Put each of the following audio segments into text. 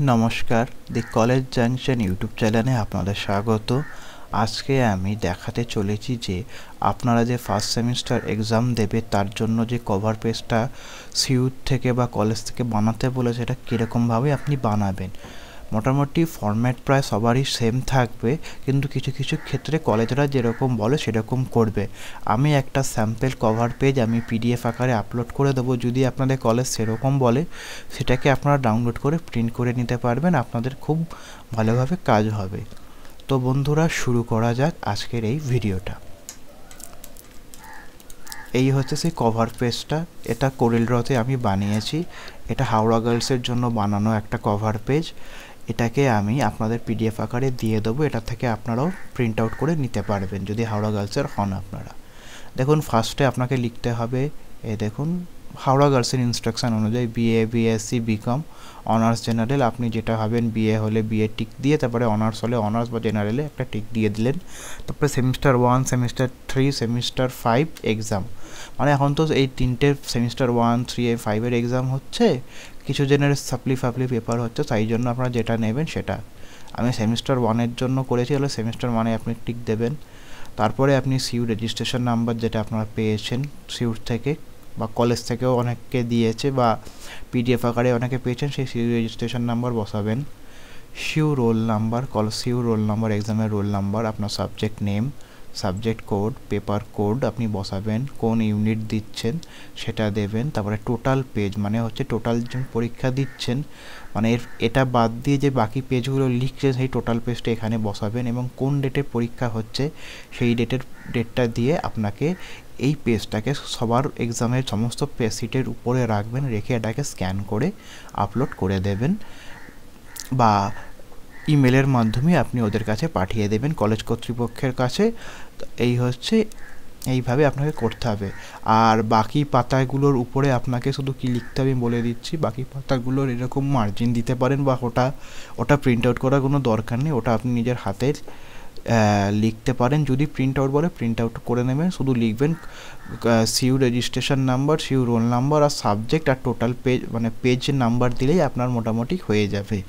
নমস্কার, the college junction YouTube চ্যানেলে আপনাদের স্বাগত। আজকে আমি দেখাতে চলেছি যে আপনারা যে ফার্স্ট সেমিস্টার এক্সাম দেবে তার জন্য যে কভার পেজটা সিইউ থেকে বা কলেজ থেকে বানাতে বলে সেটা কীরকমভাবে আপনি বানাবেন। মোটামুটি ফরম্যাট প্রায় সবারই সেম থাকবে, কিন্তু কিছু কিছু ক্ষেত্রে কলেজরা যেরকম বলে সেরকম করবে। আমি একটা স্যাম্পল কভার পেজ আমি পিডিএফ আকারে আপলোড করে দেবো। যদি আপনাদের কলেজ সেরকম বলে সেটাকে আপনারা ডাউনলোড করে প্রিন্ট করে নিতে পারবেন, আপনাদের খুব ভালোভাবে কাজ হবে। তো বন্ধুরা, শুরু করা যাক আজকের এই ভিডিওটা। এই হচ্ছে সেই কভার পেজটা, এটা কোরেলড্রতে আমি বানিয়েছি। এটা হাওড়া গার্লসের জন্য বানানো একটা কভার পেজ। এটাকে আমি আপনাদের পিডিএফ আকারে দিয়ে দেবো, এটা থেকে আপনারাও প্রিন্ট আউট করে নিতে পারবেন যদি হাওড়া গার্লসের হন আপনারা। দেখুন, ফার্স্টে আপনাকে লিখতে হবে, দেখুন হাওড়া গার্লসের ইনস্ট্রাকশান অনুযায়ী BA, BSc, BCom, honours, general. আপনি যেটা হবেন, বিএ হলে বিএ টিক দিয়ে, তারপরে অনার্স হলে অনার্স বা জেনারেলে একটা টিক দিয়ে দিলেন। তারপরে সেমিস্টার 1, সেমিস্টার 3, সেমিস্টার 5 এক্সাম। মানে এখন তো এই তিনটে সেমিস্টার 1, 3, 5-এর এক্সাম হচ্ছে, কিছু জনের সাপ্লি পেপার হচ্ছে, তাই জন্য আপনারা যেটা নেবেন সেটা। আমি সেমিস্টার 1-এর জন্য করেছি, তাহলে সেমিস্টার 1-এ আপনি টিক দেবেন। তারপরে আপনি সিইউ রেজিস্ট্রেশন নাম্বার যেটা আপনারা পেয়েছেন সিইউ থেকে বা কলেজ থেকেও অনেককে দিয়েছে বা পিডিএফ আকারে অনেকে পেয়েছেন, সেই সিইউ রেজিস্ট্রেশন নাম্বার বসাবেন। CU roll number, CU roll number, এক্সামের রোল নাম্বার, আপনার subject name, subject code, paper code আপনি বসাবেন, কোন ইউনিট দিচ্ছেন সেটা দেবেন। তারপরে টোটাল পেজ, মানে হচ্ছে টোটাল যে পরীক্ষা দিচ্ছেন, মানে এটা বাদ দিয়ে যে বাকি পেজগুলো লিখছেন সেই টোটাল পেজটা এখানে বসাবেন, এবং কোন ডেটে পরীক্ষা হচ্ছে সেই ডেটটা দিয়ে আপনাকে এই পেজটাকে সবার এক্সামের সমস্ত সিটের উপরে রাখবেন, রেখে এটাকে স্ক্যান করে আপলোড করে দেবেন বা ইমেলের মাধ্যমে আপনি ওদের কাছে পাঠিয়ে দেবেন, কলেজ কর্তৃপক্ষের কাছে। এইভাবে আপনাকে করতে হবে। আর বাকি পাতাগুলোর উপরে আপনাকে শুধু কি লিখতে হবে বলে দিচ্ছি। বাকি পাতাগুলোর এরকম মার্জিন দিতে পারেন বা ওটা প্রিন্ট আউট করার কোনো দরকার নেই, ওটা আপনি নিজের হাতে লিখতে পারেন। যদি প্রিন্ট আউট বলে প্রিন্ট আউট করে নেবেন, শুধু লিখবেন CU registration number, CU roll number আর সাবজেক্ট আর টোটাল পেজ, মানে পেজ নাম্বার দিলেই আপনার মোটামুটি হয়ে যাবে।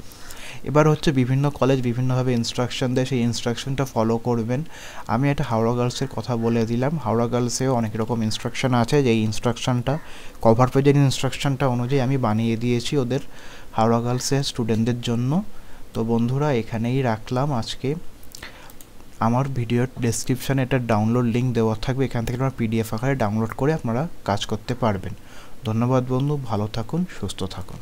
এবার হচ্ছে বিভিন্ন কলেজ বিভিন্নভাবে ইনস্ট্রাকশন দেয়, সেই ইনস্ট্রাকশনটা ফলো করবেন। আমি একটা হাওড়া গার্লসের কথা বলে দিলাম, হাওড়া গার্লসেও অনেক রকম ইনস্ট্রাকশন আছে, যেই ইনস্ট্রাকশনটা কভার পেজের ইনস্ট্রাকশনটা অনুযায়ী আমি বানিয়ে দিয়েছি ওদের হাওড়া গার্লসের স্টুডেন্টদের জন্য। তো বন্ধুরা, এখানেই রাখলাম আজকে। আমার ভিডিওর ডেসক্রিপশানে একটা ডাউনলোড লিঙ্ক দেওয়া থাকবে, এখান থেকে আপনারা পিডিএফ আকারে ডাউনলোড করে আপনারা কাজ করতে পারবেন। ধন্যবাদ বন্ধু, ভালো থাকুন, সুস্থ থাকুন।